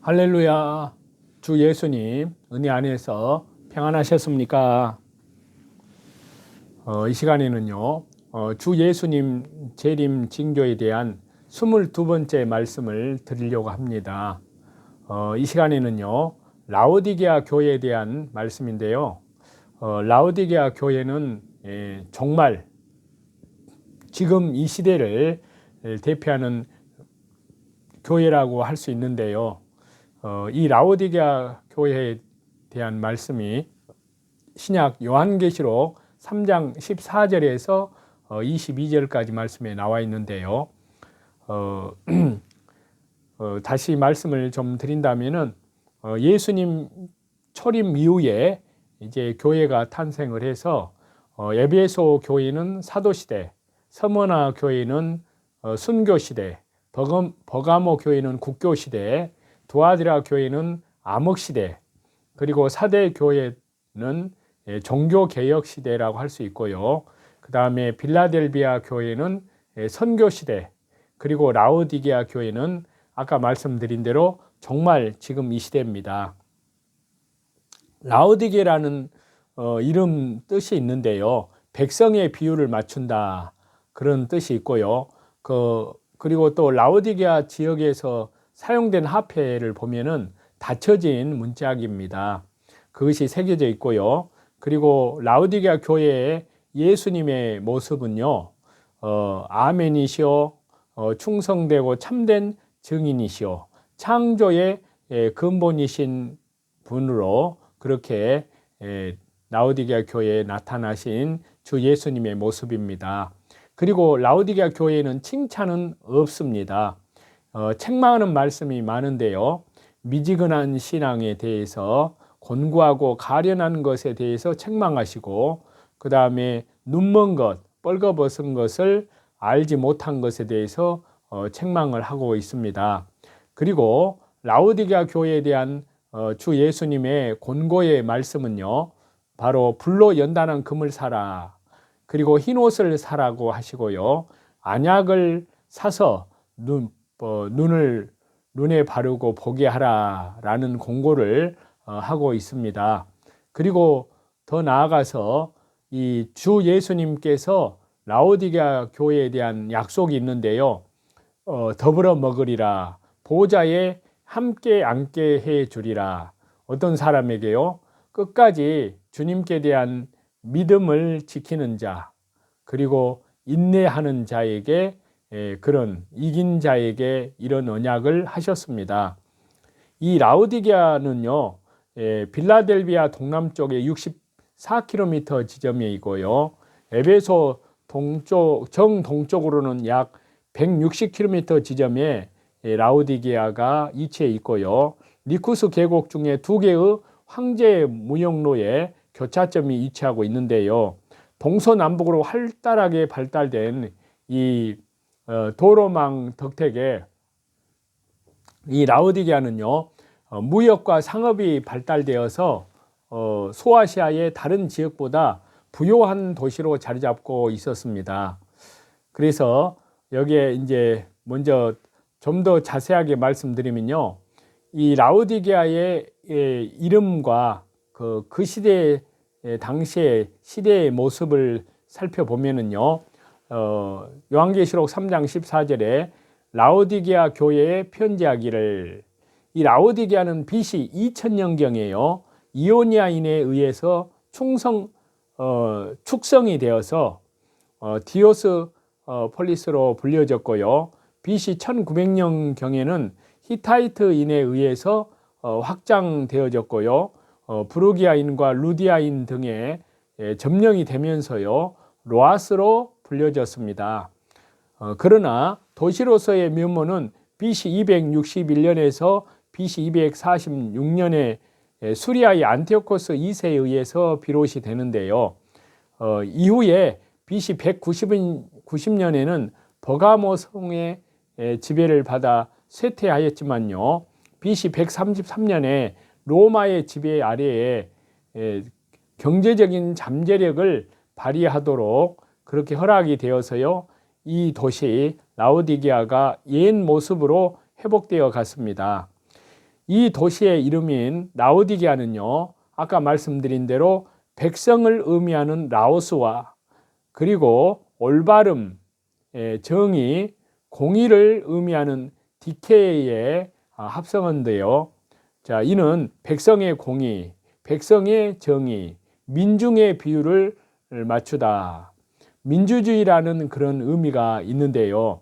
할렐루야. 주 예수님 은혜 안에서 평안하셨습니까? 이 시간에는요, 주 예수님 재림 징조에 대한 22번째 말씀을 드리려고 합니다. 이 시간에는요, 라오디게아 교회에 대한 말씀인데요. 라오디게아 교회는 정말 지금 이 시대를 대표하는 교회라고 할 수 있는데요. 이 라오디게아 교회에 대한 말씀이 신약 요한계시록 3장 14절에서 22절까지 말씀에 나와 있는데요. 다시 말씀을 좀 드린다면은 예수님 초림 이후에 이제 교회가 탄생을 해서 에베소 교회는 사도시대, 서머나 교회는 순교시대, 버가모 교회는 국교시대, 두아디라 교회는 암흑시대, 그리고 사대 교회는 종교개혁시대라고 할 수 있고요. 그 다음에 빌라델비아 교회는 선교시대, 그리고 라오디게아 교회는 아까 말씀드린 대로 정말 지금 이 시대입니다. 라오디게라는 이름 뜻이 있는데요. 백성의 비율을 맞춘다, 그런 뜻이 있고요. 그리고 또 라오디게아 지역에서 사용된 화폐를 보면은 닫혀진 문짝입니다. 그것이 새겨져 있고요. 그리고 라오디게아 교회의 예수님의 모습은요, 아멘이시오, 충성되고 참된 증인이시오, 창조의 근본이신 분으로 그렇게 라오디게아 교회에 나타나신 주 예수님의 모습입니다. 그리고 라오디게아 교회에는 칭찬은 없습니다. 책망하는 말씀이 많은데요. 미지근한 신앙에 대해서 곤고하고 가련한 것에 대해서 책망하시고, 그 다음에 눈먼 것, 뻘거벗은 것을 알지 못한 것에 대해서 책망을 하고 있습니다. 그리고 라오디게아 교회에 대한 주 예수님의 권고의 말씀은요, 바로 불로 연단한 금을 사라, 그리고 흰옷을 사라고 하시고요, 안약을 사서 눈에 바르고 보게 하라 라는 공고를 하고 있습니다. 그리고 더 나아가서 이 주 예수님께서 라오디게아 교회에 대한 약속이 있는데요. 더불어 먹으리라, 보좌에 함께 앉게 해 주리라. 어떤 사람에게요? 끝까지 주님께 대한 믿음을 지키는 자, 그리고 인내하는 자에게, 그런 이긴 자에게 이런 언약을 하셨습니다. 이 라오디게아는요, 빌라델비아 동남쪽에 64km 지점에 있고요, 에베소 정동쪽으로는 약 160km 지점에 라오디게아가 위치해 있고요, 니쿠스 계곡 중에 두 개의 황제 무역로에 교차점이 위치하고 있는데요, 동서남북으로 활달하게 발달된 이 도로망 덕택에 이 라오디게아는요, 무역과 상업이 발달되어서 소아시아의 다른 지역보다 부유한 도시로 자리 잡고 있었습니다. 그래서 여기에 이제 먼저 좀 더 자세하게 말씀드리면요, 이 라오디게아의 이름과 그 시대 당시의 시대의 모습을 살펴보면은요, 요한계시록 3장 14절에 라오디게아 교회에 편지하기를, 이 라오디게아는 BC 2000년경에요 이오니아인에 의해서 축성이 되어서 디오스 폴리스로 불려졌고요, BC 1900년경에는 히타이트인에 의해서 확장되어졌고요, 부르기아인과 루디아인 등에 점령이 되면서요, 로아스로 불려졌습니다. 그러나 도시로서의 면모는 BC 261년에서 BC 246년에 수리아의 안티오코스 2세에 의해서 비롯이 되는데요, 이후에 BC 190년에는 버가모 성의 지배를 받아 쇠퇴하였지만요, BC 133년에 로마의 지배 아래에 경제적인 잠재력을 발휘하도록 그렇게 허락이 되어서요, 이 도시 라오디게아가 옛 모습으로 회복되어 갔습니다. 이 도시의 이름인 라오디게아는요, 아까 말씀드린 대로 백성을 의미하는 라오스와 그리고 올바름, 정의, 공의를 의미하는 디케의 합성어인데요. 자, 이는 백성의 공의, 백성의 정의, 민중의 비율을 맞추다. 민주주의라는 그런 의미가 있는데요.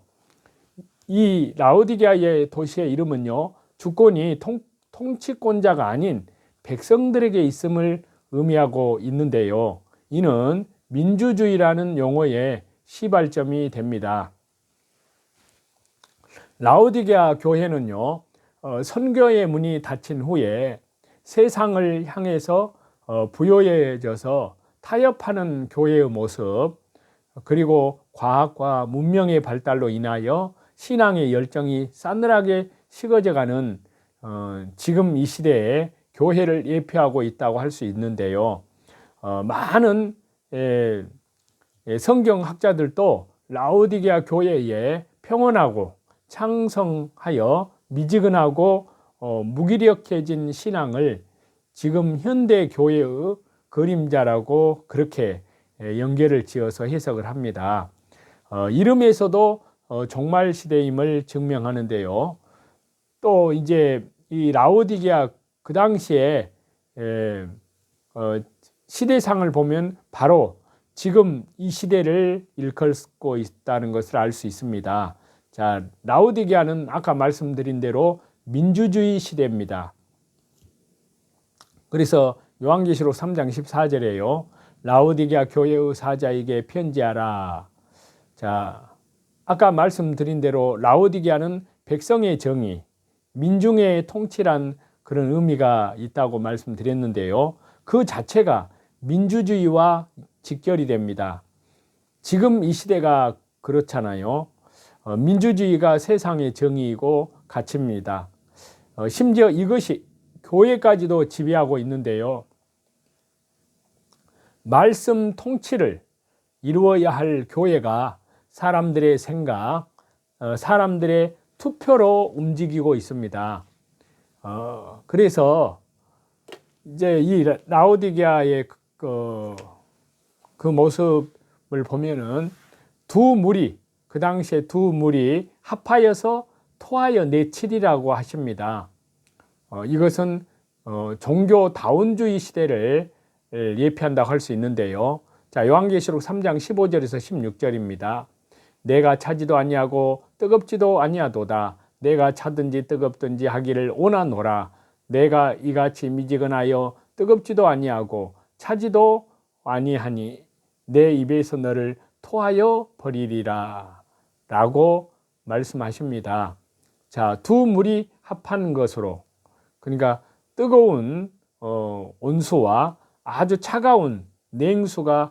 이 라오디게아의 도시의 이름은요, 주권이 통치권자가 아닌 백성들에게 있음을 의미하고 있는데요. 이는 민주주의라는 용어의 시발점이 됩니다. 라오디게아 교회는요, 선교의 문이 닫힌 후에 세상을 향해서 부요해져서 타협하는 교회의 모습, 그리고 과학과 문명의 발달로 인하여 신앙의 열정이 싸늘하게 식어져가는 지금 이 시대에 교회를 예표하고 있다고 할 수 있는데요. 많은 성경학자들도 라오디게아 교회에 평온하고 창성하여 미지근하고 무기력해진 신앙을 지금 현대 교회의 그림자라고 그렇게 연결을 지어서 해석을 합니다. 이름에서도 종말 시대임을 증명하는데요. 또 이제 이 라오디게아 그 당시에 시대상을 보면 바로 지금 이 시대를 일컫고 있다는 것을 알 수 있습니다. 자, 라오디게아는 아까 말씀드린 대로 민주주의 시대입니다. 그래서 요한계시록 3장 14절에요. 라오디게아 교회의 사자에게 편지하라. 자, 아까 말씀드린 대로 라오디게아는 백성의 정의, 민중의 통치란 그런 의미가 있다고 말씀드렸는데요. 그 자체가 민주주의와 직결이 됩니다. 지금 이 시대가 그렇잖아요. 민주주의가 세상의 정의이고 가치입니다. 심지어 이것이 교회까지도 지배하고 있는데요. 말씀 통치를 이루어야 할 교회가 사람들의 생각, 사람들의 투표로 움직이고 있습니다. 그래서 이제 이 라오디게아의 그 모습을 보면은 두 무리, 그 당시에 두 무리 합하여서 토하여 내치리라고 하십니다. 이것은 종교 다운주의 시대를 예표한다고 할 수 있는데요. 자, 요한계시록 3장 15절에서 16절입니다. 내가 차지도 아니하고 뜨겁지도 아니하도다. 내가 차든지 뜨겁든지 하기를 원하노라. 내가 이같이 미지근하여 뜨겁지도 아니하고 차지도 아니하니 내 입에서 너를 토하여 버리리라 라고 말씀하십니다. 자, 두 물이 합한 것으로, 그러니까 뜨거운 온수와 아주 차가운 냉수의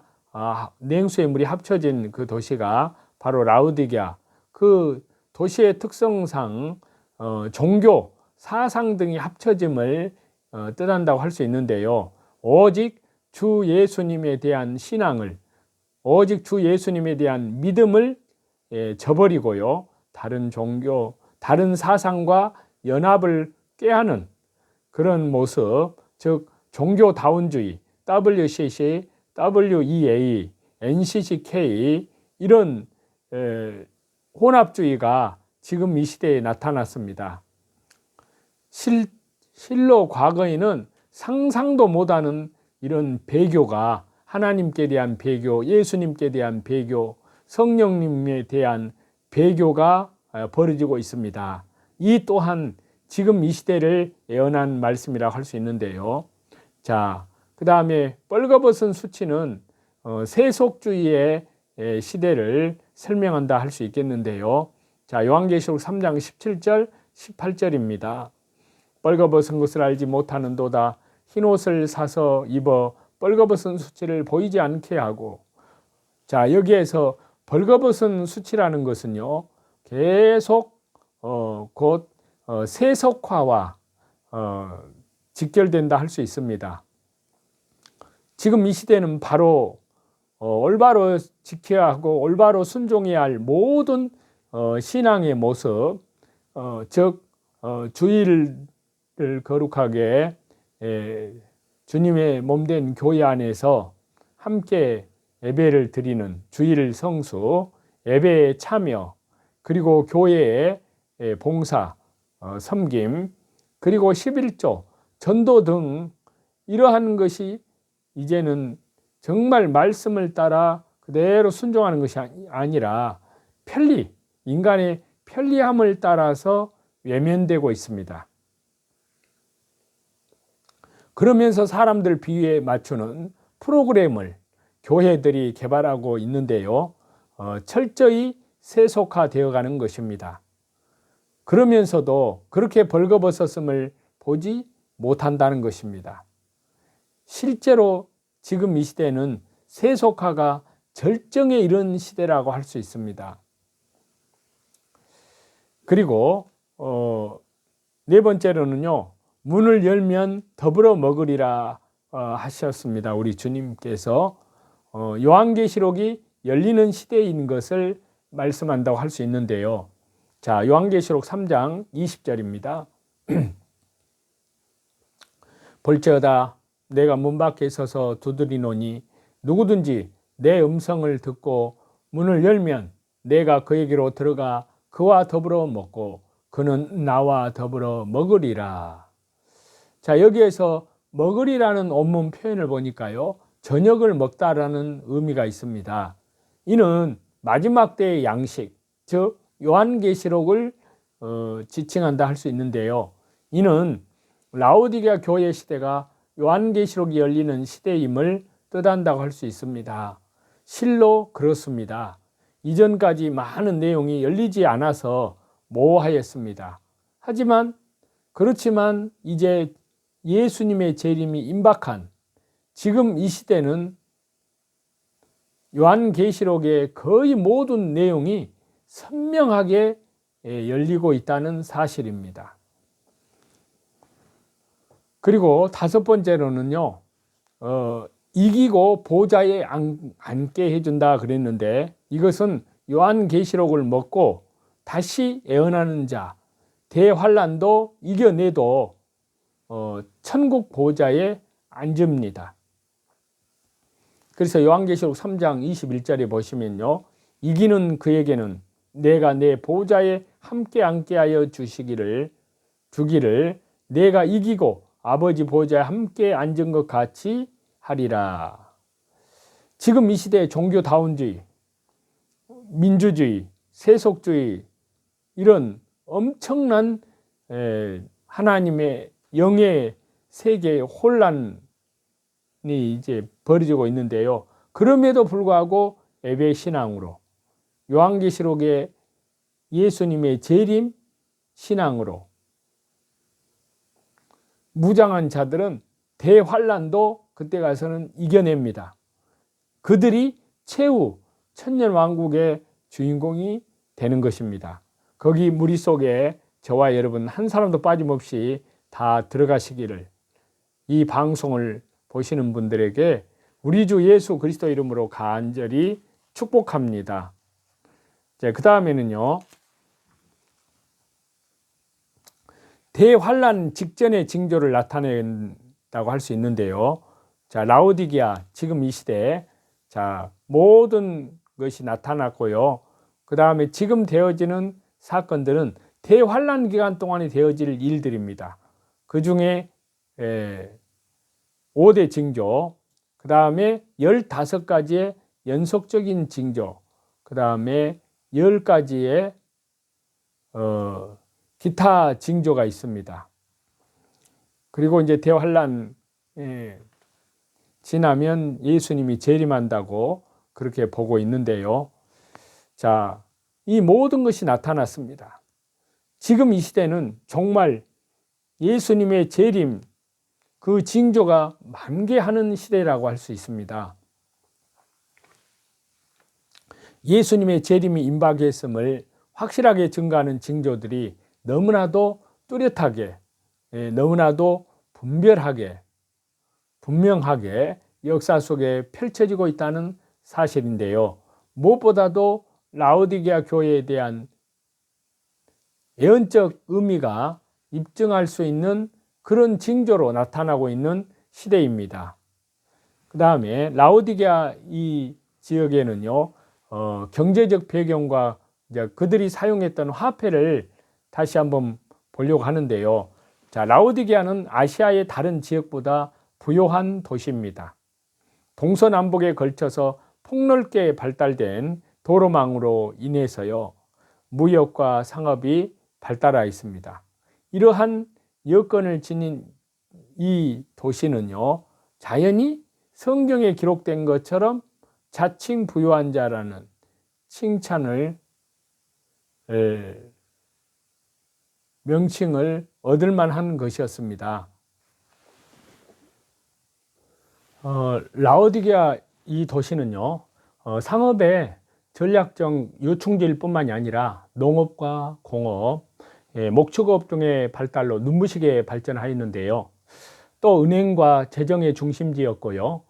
물이 합쳐진 그 도시가 바로 라오디게아. 그 도시의 특성상 종교, 사상 등이 합쳐짐을 뜻한다고 할 수 있는데요. 오직 주 예수님에 대한 신앙을, 오직 주 예수님에 대한 믿음을 저버리고요. 다른 종교, 다른 사상과 연합을 꾀하는 그런 모습, 즉 종교다운주의, WCC, WEA, NCCK 이런 혼합주의가 지금 이 시대에 나타났습니다. 실로 과거에는 상상도 못하는 이런 배교가 하나님께 대한 배교, 예수님께 대한 배교, 성령님에 대한 배교가 벌어지고 있습니다. 이 또한 지금 이 시대를 예언한 말씀이라고 할 수 있는데요. 자, 그 다음에 뻘거벗은 수치는 세속주의의 시대를 설명한다 할 수 있겠는데요. 자, 요한계시록 3장 17절, 18절입니다. 뻘거벗은 것을 알지 못하는도다. 흰옷을 사서 입어 뻘거벗은 수치를 보이지 않게 하고. 자, 여기에서 벌거벗은 수치라는 것은요, 계속 곧 세속화와 직결된다 할 수 있습니다. 지금 이 시대는 바로 올바로 지켜야 하고 올바로 순종해야 할 모든 신앙의 모습, 즉 주일 거룩하게 주님의 몸된 교회 안에서 함께 예배를 드리는 주일 성수, 예배에 참여, 그리고 교회의 봉사, 섬김, 그리고 11조, 전도 등 이러한 것이 이제는 정말 말씀을 따라 그대로 순종하는 것이 아니라 인간의 편리함을 따라서 외면되고 있습니다. 그러면서 사람들 비위에 맞추는 프로그램을 교회들이 개발하고 있는데요. 철저히 세속화되어 가는 것입니다. 그러면서도 그렇게 벌거벗었음을 보지 못한다는 것입니다. 실제로 지금 이 시대는 세속화가 절정에 이른 시대라고 할 수 있습니다. 그리고 네 번째로는요, 문을 열면 더불어 먹으리라 하셨습니다. 우리 주님께서 요한계시록이 열리는 시대인 것을 말씀한다고 할 수 있는데요. 자, 요한계시록 3장 20절입니다. 볼지어다 내가 문 밖에 서서 두드리노니 누구든지 내 음성을 듣고 문을 열면 내가 그에게로 들어가 그와 더불어 먹고 그는 나와 더불어 먹으리라. 자, 여기에서 먹으리라는 원문 표현을 보니까요, 저녁을 먹다라는 의미가 있습니다. 이는 마지막 때의 양식, 즉 요한계시록을 지칭한다 할 수 있는데요. 이는 라오디게아 교회 시대가 요한계시록이 열리는 시대임을 뜻한다고 할 수 있습니다. 실로 그렇습니다. 이전까지 많은 내용이 열리지 않아서 모호하였습니다. 그렇지만 이제 예수님의 재림이 임박한 지금 이 시대는 요한계시록의 거의 모든 내용이 선명하게 열리고 있다는 사실입니다. 그리고 다섯 번째로는요, 이기고 보좌에 앉게 해준다 그랬는데, 이것은 요한계시록을 먹고 다시 애언하는 자, 대환란도 이겨내도 천국 보좌에 앉습니다. 그래서 요한계시록 3장 21절에 보시면요, 이기는 그에게는 내가 내 보좌에 함께 앉게 하여 주기를 내가 이기고 아버지 보좌에 함께 앉은 것 같이 하리라. 지금 이 시대의 종교다운주의, 민주주의, 세속주의, 이런 엄청난 하나님의 영의 세계의 혼란이 이제 벌어지고 있는데요. 그럼에도 불구하고 예배 신앙으로, 요한계시록의 예수님의 재림 신앙으로 무장한 자들은 대환란도 그때 가서는 이겨냅니다. 그들이 최후 천년왕국의 주인공이 되는 것입니다. 거기 무리 속에 저와 여러분 한 사람도 빠짐없이 다 들어가시기를, 이 방송을 보시는 분들에게 우리 주 예수 그리스도 이름으로 간절히 축복합니다. 그 다음에는요, 대환란 직전의 징조를 나타낸다고 할 수 있는데요. 자, 라오디게아 지금 이 시대에 모든 것이 나타났고요. 그 다음에 지금 되어지는 사건들은 대환란 기간 동안에 되어질 일들입니다. 그 중에 5대 징조, 그 다음에 15가지의 연속적인 징조, 그 다음에 10가지의 기타 징조가 있습니다. 그리고 이제 대환란 지나면 예수님이 재림한다고 그렇게 보고 있는데요. 자, 이 모든 것이 나타났습니다. 지금 이 시대는 정말 예수님의 재림, 그 징조가 만개하는 시대라고 할 수 있습니다. 예수님의 재림이 임박했음을 확실하게 증거하는 징조들이 너무나도 뚜렷하게, 너무나도 분별하게, 분명하게 역사 속에 펼쳐지고 있다는 사실인데요. 무엇보다도 라오디게아 교회에 대한 예언적 의미가 입증할 수 있는 그런 징조로 나타나고 있는 시대입니다. 그 다음에 라오디게아 이 지역에는요, 경제적 배경과 이제 그들이 사용했던 화폐를 다시 한번 보려고 하는데요. 자, 라오디게아는 아시아의 다른 지역보다 부유한 도시입니다. 동서남북에 걸쳐서 폭넓게 발달된 도로망으로 인해서요, 무역과 상업이 발달하여 있습니다. 이러한 여건을 지닌 이 도시는요, 자연히 성경에 기록된 것처럼 자칭 부유한 자라는 칭찬을 명칭을 얻을 만한 것이었습니다. 라오디게아 이 도시는요, 상업의 전략적 요충지일 뿐만이 아니라 농업과 공업, 목축업 등의 발달로 눈부시게 발전하였는데요. 또 은행과 재정의 중심지였고요.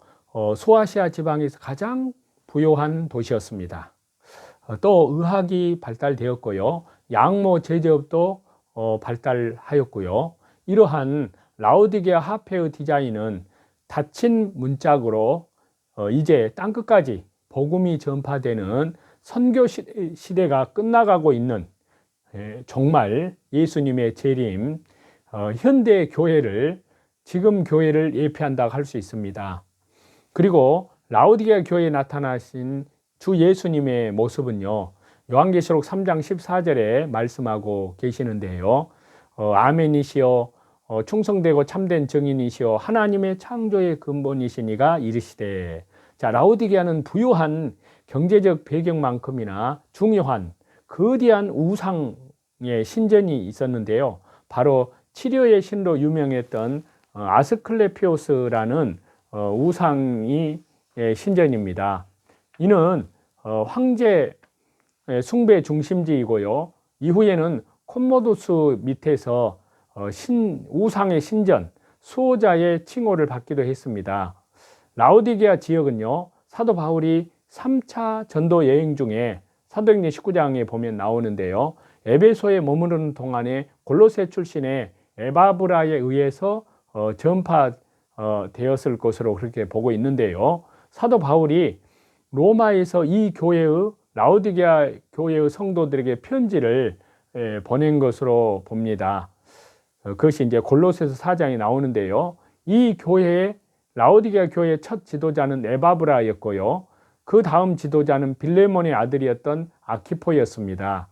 소아시아 지방에서 가장 부유한 도시였습니다. 또 의학이 발달되었고요. 양모 제조업도 발달하였고요. 이러한 라오디게아 화폐의 디자인은 닫힌 문짝으로 이제 땅끝까지 복음이 전파되는 선교 시대가 끝나가고 있는, 정말 예수님의 재림, 현대 교회를, 지금 교회를 예표한다고 할 수 있습니다. 그리고 라오디게아 교회에 나타나신 주 예수님의 모습은요, 요한계시록 3장 14절에 말씀하고 계시는데요. 아멘이시여, 충성되고 참된 증인이시여, 하나님의 창조의 근본이시니가 이르시되. 자, 라오디게아는 부유한 경제적 배경만큼이나 중요한 거대한 우상의 신전이 있었는데요. 바로 치료의 신로 유명했던 아스클레피오스라는 우상이 신전입니다. 이는 황제 숭배 중심지이고요. 이후에는 콤모두스 밑에서 우상의 신전, 수호자의 칭호를 받기도 했습니다. 라오디게아 지역은요, 사도 바울이 3차 전도 여행 중에 사도행전 19장에 보면 나오는데요. 에베소에 머무르는 동안에 골로새 출신의 에바브라에 의해서 전파되었을 것으로 그렇게 보고 있는데요. 사도 바울이 로마에서 이 교회의, 라오디게아 교회의 성도들에게 편지를 보낸 것으로 봅니다. 그것이 이제 골로새서 4장에 나오는데요. 이 교회의, 라오디게아 교회의 첫 지도자는 에바브라였고요. 그 다음 지도자는 빌레몬의 아들이었던 아키포였습니다.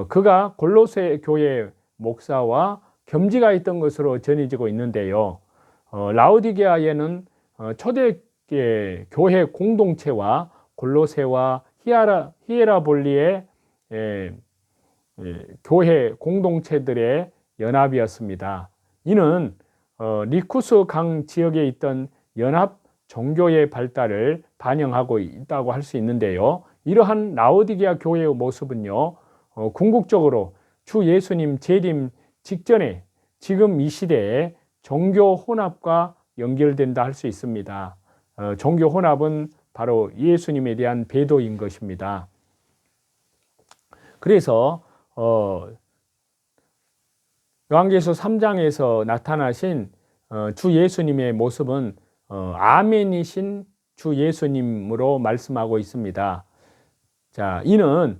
그가 골로새 교회 목사와 겸지가 있던 것으로 전해지고 있는데요. 라오디게아에는 초대 교회 공동체와 골로새와 히에라볼리의 교회 공동체들의 연합이었습니다. 이는 리쿠스 강 지역에 있던 연합 종교의 발달을 반영하고 있다고 할 수 있는데요. 이러한 라오디게아 교회의 모습은요, 궁극적으로 주 예수님 재림 직전에 지금 이 시대에 종교 혼합과 연결된다 할 수 있습니다. 종교 혼합은 바로 예수님에 대한 배도인 것입니다. 그래서 요한계시록 3장에서 나타나신 주 예수님의 모습은 아멘이신 주 예수님으로 말씀하고 있습니다. 자, 이는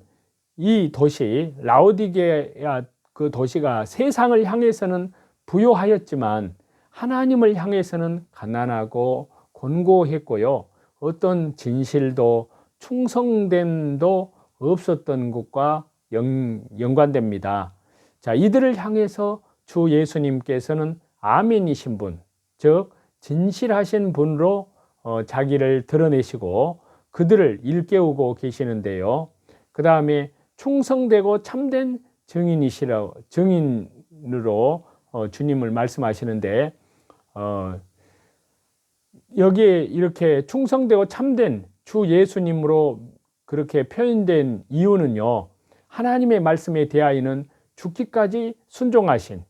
이 도시 라오디게아 그 도시가 세상을 향해서는 부유하였지만 하나님을 향해서는 가난하고 곤고했고요. 어떤 진실도 충성됨도 없었던 것과 연관됩니다. 자, 이들을 향해서 주 예수님께서는 아멘이신 분, 즉 진실하신 분으로 자기를 드러내시고 그들을 일깨우고 계시는데요. 그 다음에 충성되고 참된 증인으로 주님을 말씀하시는데, 여기에 이렇게 충성되고 참된 주 예수님으로 그렇게 표현된 이유는요, 하나님의 말씀에 대하여는 죽기까지 순종하신,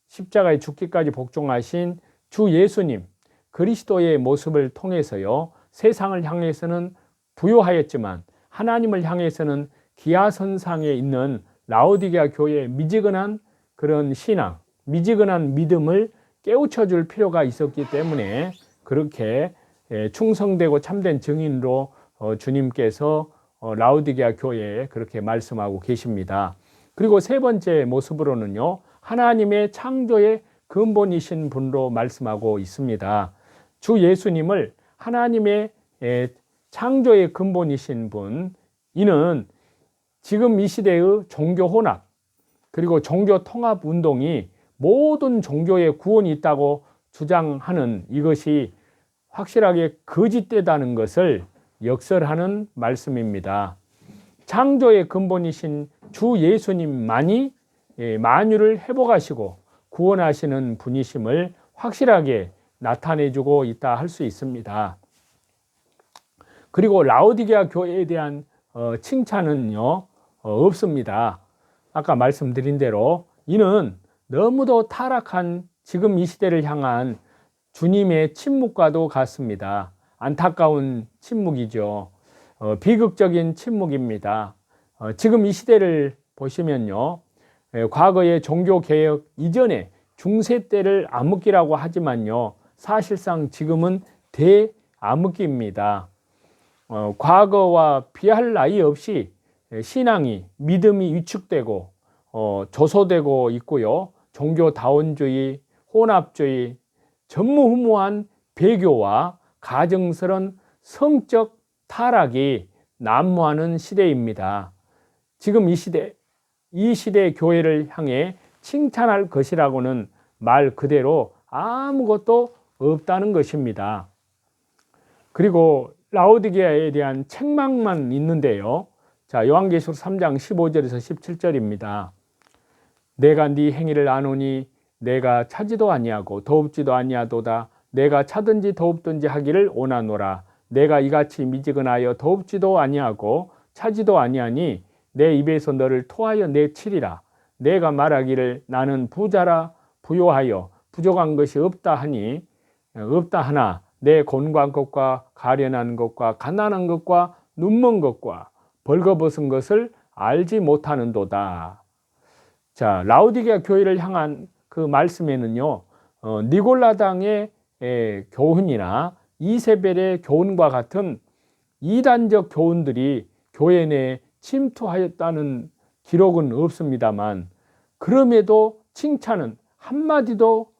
십자가에 죽기까지 복종하신 주 예수님 그리스도의 모습을 통해서요, 세상을 향해서는 부유하였지만 하나님을 향해서는 기하선상에 있는 라오디게아 교회의 미지근한 그런 신앙, 미지근한 믿음을 깨우쳐 줄 필요가 있었기 때문에 그렇게 충성되고 참된 증인으로 주님께서 라우디게아 교회에 그렇게 말씀하고 계십니다. 그리고 세 번째 모습으로는요, 하나님의 창조의 근본이신 분으로 말씀하고 있습니다. 주 예수님을 하나님의 창조의 근본이신 분, 이는 지금 이 시대의 종교 혼합 그리고 종교 통합 운동이 모든 종교에 구원이 있다고 주장하는 이것이 확실하게 거짓되다는 것을 역설하는 말씀입니다. 창조의 근본이신 주 예수님만이 만유를 회복하시고 구원하시는 분이심을 확실하게 나타내주고 있다 할 수 있습니다. 그리고 라오디게아 교회에 대한 칭찬은요 없습니다. 아까 말씀드린 대로 이는 너무도 타락한 지금 이 시대를 향한 주님의 침묵과도 같습니다. 안타까운 침묵이죠. 비극적인 침묵입니다. 지금 이 시대를 보시면요, 과거의 종교개혁 이전에 중세 때를 암흑기라고 하지만요, 사실상 지금은 대암흑기입니다. 과거와 비할 나위 없이 신앙이, 믿음이 위축되고 조소되고 있고요, 종교다원주의, 혼합주의, 전무후무한 배교와 가증스런 성적 타락이 난무하는 시대입니다. 지금 이 시대 교회를 향해 칭찬할 것이라고는 말 그대로 아무것도 없다는 것입니다. 그리고 라오디게아에 대한 책망만 있는데요. 자, 요한계시록 3장 15절에서 17절입니다. 내가 네 행위를 아노니 내가 차지도 아니하고 더웁지도 아니하도다. 내가 차든지 더웁든지 하기를 원하노라. 내가 이같이 미지근하여 더웁지도 아니하고 차지도 아니하니 내 입에서 너를 토하여 내치리라. 내가 말하기를 나는 부자라 부요하여 부족한 것이 없다 하나 내 곤고한 것과 가련한 것과 가난한 것과 눈먼 것과 벌거벗은 것을 알지 못하는도다. 자, 라오디게아 교회를 향한 그 말씀에는요, 니골라당의 교훈이나 이세벨의 교훈과 같은 이단적 교훈들이 교회 내에 침투하였다는 기록은 없습니다만, 그럼에도 칭찬은 한마디도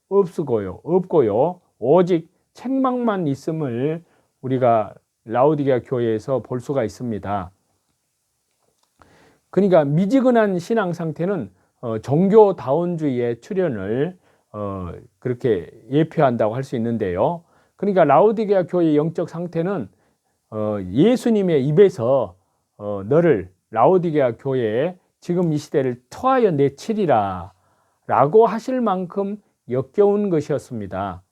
없고요, 오직 책망만 있음을 우리가 라오디게아 교회에서 볼 수가 있습니다. 그러니까 미지근한 신앙 상태는 종교다원주의의 출현을 그렇게 예표한다고 할 수 있는데요. 그러니까 라오디게아 교회의 영적 상태는 예수님의 입에서 너를 라오디게아 교회에 지금 이 시대를 토하여 내치리라 라고 하실 만큼 역겨운 것이었습니다.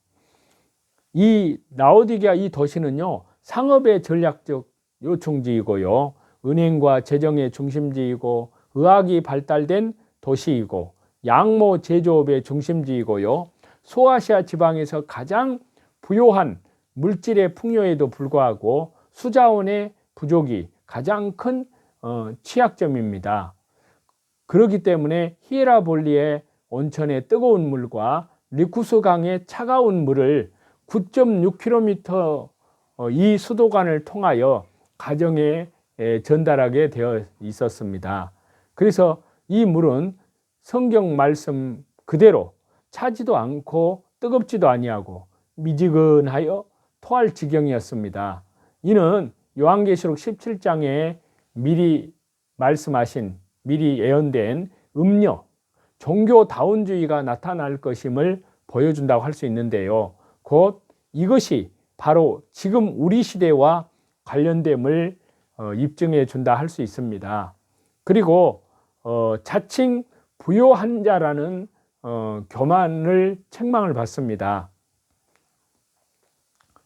이 라오디게아 이 도시는요, 상업의 전략적 요충지이고요, 은행과 재정의 중심지이고 의학이 발달된 도시이고 양모 제조업의 중심지이고요, 소아시아 지방에서 가장 부요한 물질의 풍요에도 불구하고 수자원의 부족이 가장 큰 취약점입니다. 그렇기 때문에 히에라볼리의 온천의 뜨거운 물과 리쿠스 강의 차가운 물을 9.6km 이 수도관을 통하여 가정에 전달하게 되어 있었습니다. 그래서 이 물은 성경 말씀 그대로 차지도 않고 뜨겁지도 아니하고 미지근하여 토할 지경이었습니다. 이는 요한계시록 17장에 미리 말씀하신, 미리 예언된 음녀, 종교다원주의가 나타날 것임을 보여준다고 할 수 있는데요. 곧 이것이 바로 지금 우리 시대와 관련됨을 입증해 준다 할 수 있습니다. 그리고 자칭 부요한 자라는 교만을 책망을 받습니다.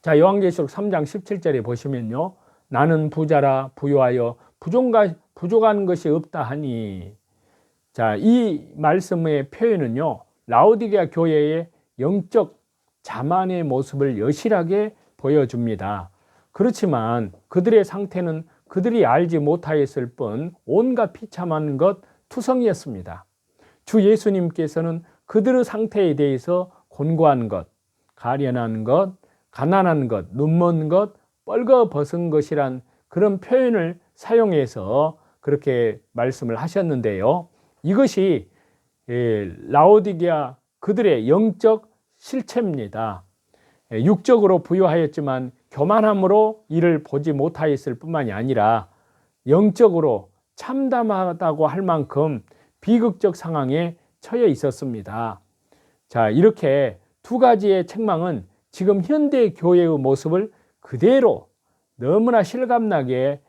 자, 요한계시록 3장 17절에 보시면요, 나는 부자라 부요하여 부족한 것이 없다 하니. 자, 이 말씀의 표현은요, 라오디게아 교회의 영적 자만의 모습을 여실하게 보여줍니다. 그렇지만 그들의 상태는 그들이 알지 못하였을 뿐 온갖 비참한 것 투성이었습니다. 주 예수님께서는 그들의 상태에 대해서 곤고한 것, 가련한 것, 가난한 것, 눈먼 것, 뻘거벗은 것이란 그런 표현을 사용해서 그렇게 말씀을 하셨는데요. 이것이 라오디게아 그들의 영적 실체입니다. 육적으로 부유하였지만 교만함으로 이를 보지 못하였을 뿐만이 아니라 영적으로 참담하다고 할 만큼 비극적 상황에 처해 있었습니다. 자, 이렇게 두 가지의 책망은 지금 현대 교회의 모습을 그대로 너무나 실감나게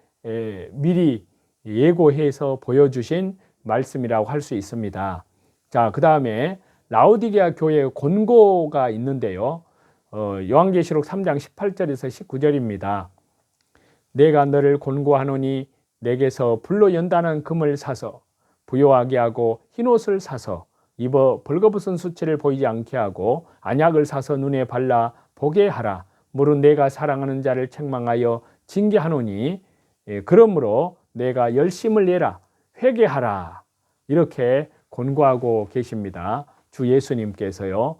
미리 예고해서 보여주신 말씀이라고 할 수 있습니다. 자, 그 다음에 라오디게아 교회의 권고가 있는데요. 요한계시록 3장 18절에서 19절입니다. 내가 너를 권고하노니 내게서 불로 연단한 금을 사서 부요하게 하고 흰옷을 사서 입어 벌거벗은 수치를 보이지 않게 하고 안약을 사서 눈에 발라 보게 하라. 무릇 내가 사랑하는 자를 책망하여 징계하노니 그러므로 내가 열심을 내라 회개하라. 이렇게 권고하고 계십니다. 주 예수님께서요.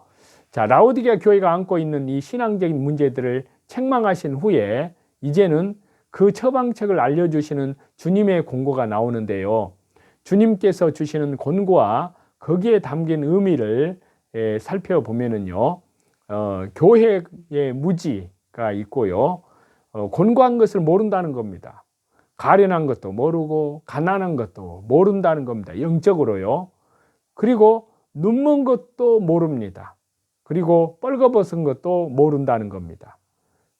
자, 라오디게아 교회가 안고 있는 이 신앙적인 문제들을 책망하신 후에 이제는 그 처방책을 알려주시는 주님의 권고가 나오는데요. 주님께서 주시는 권고와 거기에 담긴 의미를 살펴보면은요, 교회의 무지가 있고요, 권고한 것을 모른다는 겁니다. 가련한 것도 모르고 가난한 것도 모른다는 겁니다. 영적으로요. 그리고 눈먼 것도 모릅니다. 그리고 뻘거벗은 것도 모른다는 겁니다.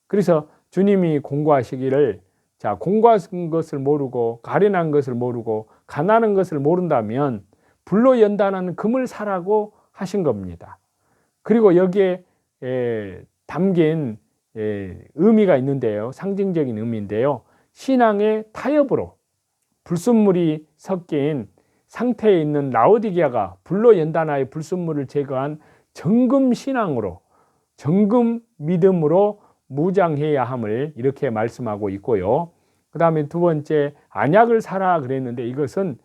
그래서 주님이 권고하시기를, 자, 권고한 것을 모르고 가련한 것을 모르고 가난한 것을 모른다면 불로 연단하는 금을 사라고 하신 겁니다. 그리고 여기에 담긴 의미가 있는데요. 상징적인 의미인데요. 신앙의 타협으로 불순물이 섞인 상태에 있는 라오디게아가 불로 연단하여 불순물을 제거한 정금 신앙으로, 정금 믿음으로 무장해야 함을 이렇게 말씀하고 있고요. 그 다음에 두 번째, 안약을 사라 그랬는데 이것은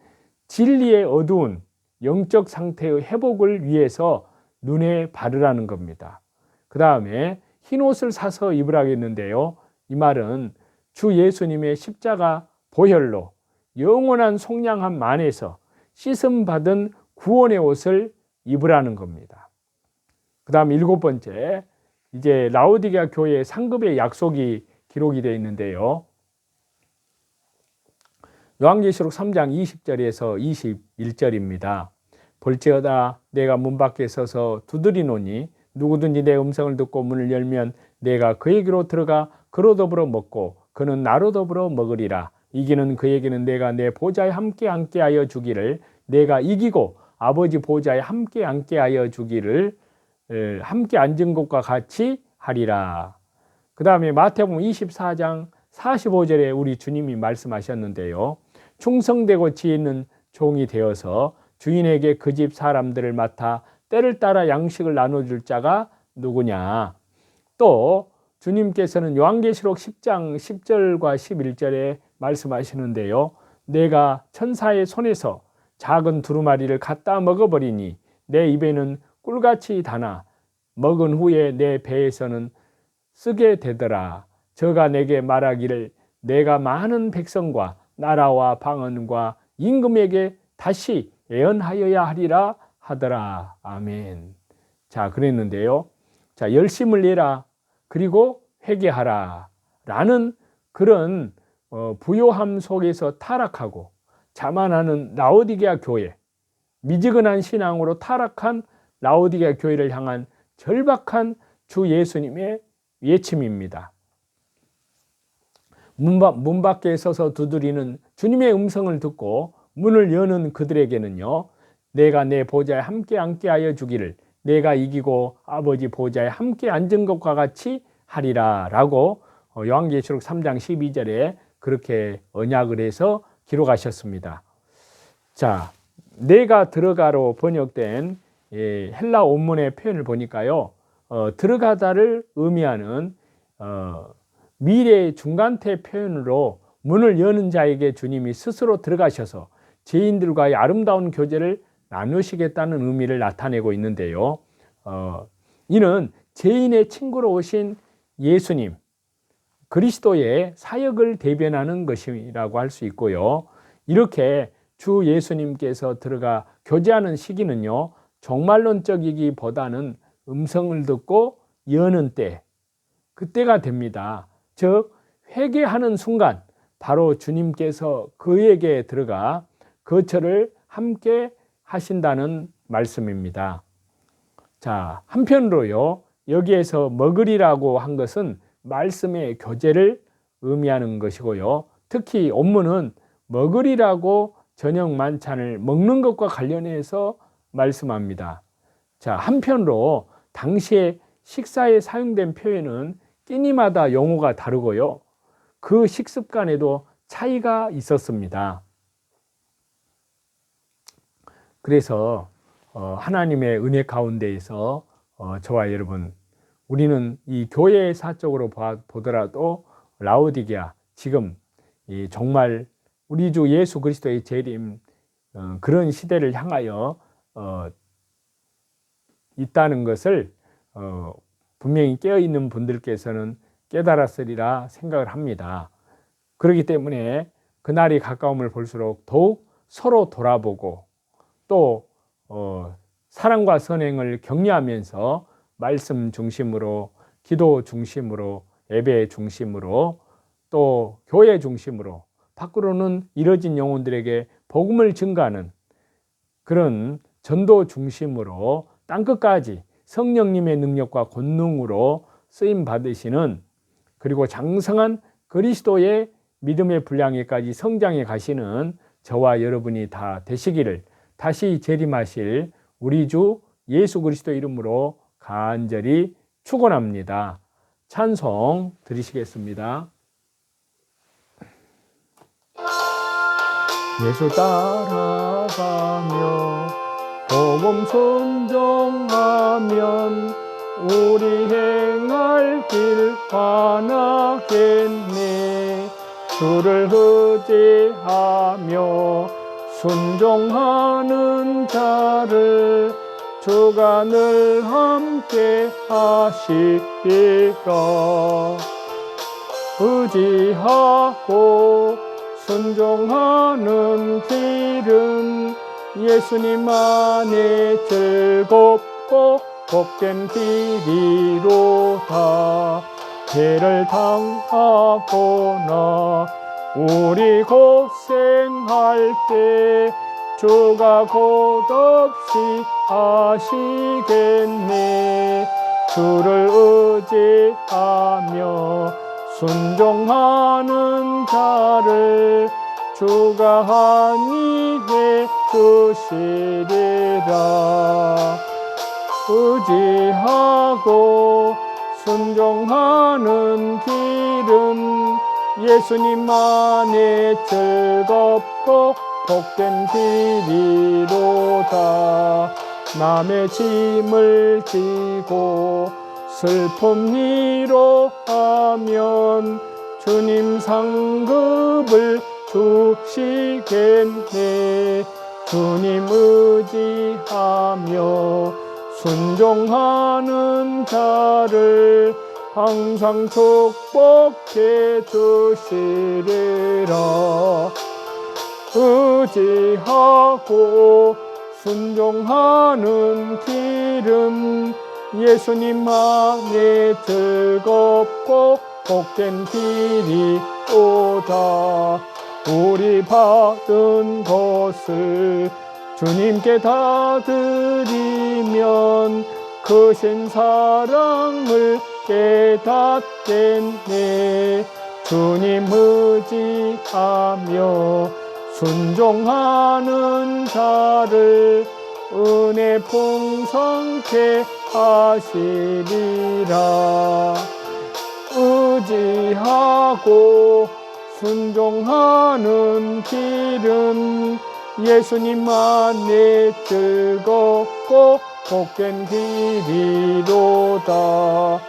진리의 어두운 영적 상태의 회복을 위해서 눈에 바르라는 겁니다. 그 다음에 흰옷을 사서 입으라고 했는데요. 이 말은 주 예수님의 십자가 보혈로 영원한 속량함 안에서 씻음받은 구원의 옷을 입으라는 겁니다. 그 다음 일곱 번째, 이제 라오디게아 교회의 상급의 약속이 기록이 되어 있는데요. 요한계시록 3장 20절에서 21절입니다. 볼지어다 내가 문 밖에 서서 두드리노니 누구든지 내 음성을 듣고 문을 열면 내가 그에게로 들어가 그로 더불어 먹고 그는 나로 더불어 먹으리라. 이기는 그에게는 내가 내 보좌에 함께 앉게 하여 주기를, 내가 이기고 아버지 보좌에 함께 앉게 하여 주기를 함께 앉은 것과 같이 하리라. 그 다음에 마태복음 24장 45절에 우리 주님이 말씀하셨는데요. 충성되고 지혜 있는 종이 되어서 주인에게 그 집 사람들을 맡아 때를 따라 양식을 나눠줄 자가 누구냐. 또 주님께서는 요한계시록 10장 10절과 11절에 말씀하시는데요. 내가 천사의 손에서 작은 두루마리를 갖다 먹어버리니 내 입에는 꿀같이 다나 먹은 후에 내 배에서는 쓰게 되더라. 저가 내게 말하기를 내가 많은 백성과 나라와 방언과 임금에게 다시 예언하여야 하리라 하더라. 아멘. 자, 그랬는데요. 자, 열심을 내라. 그리고 회개하라. 라는 그런 부요함 속에서 타락하고 자만하는 라오디게아 교회, 미지근한 신앙으로 타락한 라오디게아 교회를 향한 절박한 주 예수님의 외침입니다. 문 밖에 서서 두드리는 주님의 음성을 듣고 문을 여는 그들에게는요, 내가 내 보좌에 함께 앉게 하여 주기를, 내가 이기고 아버지 보좌에 함께 앉은 것과 같이 하리라 라고 요한계시록 3장 12절에 그렇게 언약을 해서 기록하셨습니다. 자, 내가 들어가로 번역된 헬라 원문의 표현을 보니까요, 들어가다를 의미하는 미래의 중간태 표현으로 문을 여는 자에게 주님이 스스로 들어가셔서 죄인들과의 아름다운 교제를 나누시겠다는 의미를 나타내고 있는데요. 이는 죄인의 친구로 오신 예수님, 그리스도의 사역을 대변하는 것이라고 할 수 있고요. 이렇게 주 예수님께서 들어가 교제하는 시기는요, 종말론적이기보다는 음성을 듣고 여는 때, 그때가 됩니다. 즉 회개하는 순간 바로 주님께서 그에게 들어가 거처를 함께 하신다는 말씀입니다. 자, 한편으로요, 여기에서 먹으리라고 한 것은 말씀의 교제를 의미하는 것이고요. 특히 본문은 먹으리라고 저녁 만찬을 먹는 것과 관련해서 말씀합니다. 자, 한편으로 당시에 식사에 사용된 표현은 끼니마다 용어가 다르고요. 그 식습관에도 차이가 있었습니다. 그래서 하나님의 은혜 가운데에서 저와 여러분, 우리는 이 교회 사적으로 보더라도 라오디게아, 지금 정말 우리 주 예수 그리스도의 재림, 그런 시대를 향하여 있다는 것을 분명히 깨어있는 분들께서는 깨달았으리라 생각을 합니다. 그렇기 때문에 그날이 가까움을 볼수록 더욱 서로 돌아보고 또 사랑과 선행을 격려하면서 말씀 중심으로, 기도 중심으로, 예배 중심으로, 또 교회 중심으로, 밖으로는 이뤄진 영혼들에게 복음을 증가하는 그런 전도 중심으로 땅끝까지 성령님의 능력과 권능으로 쓰임 받으시는, 그리고 장성한 그리스도의 믿음의 분량에까지 성장해 가시는 저와 여러분이 다 되시기를 다시 재림하실 우리 주 예수 그리스도 이름으로 간절히 축원합니다. 찬송 드리시겠습니다. 예수 따라가며 복음 순종하면 우리 행할 길 환하겠네. 주를 의지하며 순종하는 자를 주가 늘 함께 하시리라. 의지하고 순종하는 길은 예수님 안에 즐겁고 복된 길이로다. 죄를 당하거나 우리 고생할 때 주가 곧없이 하시겠네. 주를 의지하며 순종하는 자를 주가 한이해 주시리라. 의지하고 순종하는 길은 예수님 안에 즐겁고 복된 길이로다. 남의 짐을 지고 슬픔 위로하면 주님 상급을 주시겠네. 주님 의지하며 순종하는 자를 항상 축복해 주시리라. 의지하고 순종하는 길은 예수님 안에 즐겁고 복된 길이로다. 우리 받은 것을 주님께 다 드리면 크신 사랑을 깨닫겠네. 주님 의지하며 순종하는 자를 은혜 풍성케 하시리라. 의지하고 순종하는 길은 예수님 안에 즐겁고 복된 길이로다.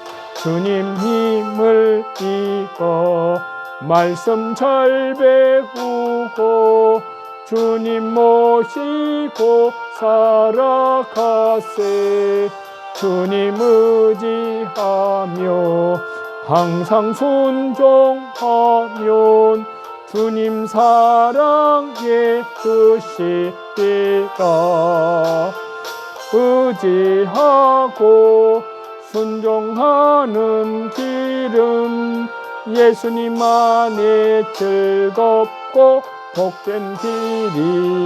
주님 힘을 입어 말씀 잘 배우고 주님 모시고 살아가세. 주님 의지하며 항상 순종하면 주님 사랑에 드시리라. 의지하고 순종하는 길은 예수님 안에 즐겁고 복된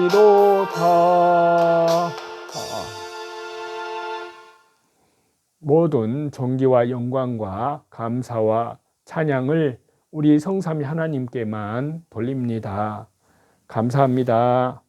길이로다. 모든 존귀와 영광과 감사와 찬양을 우리 성삼위 하나님께만 돌립니다. 감사합니다.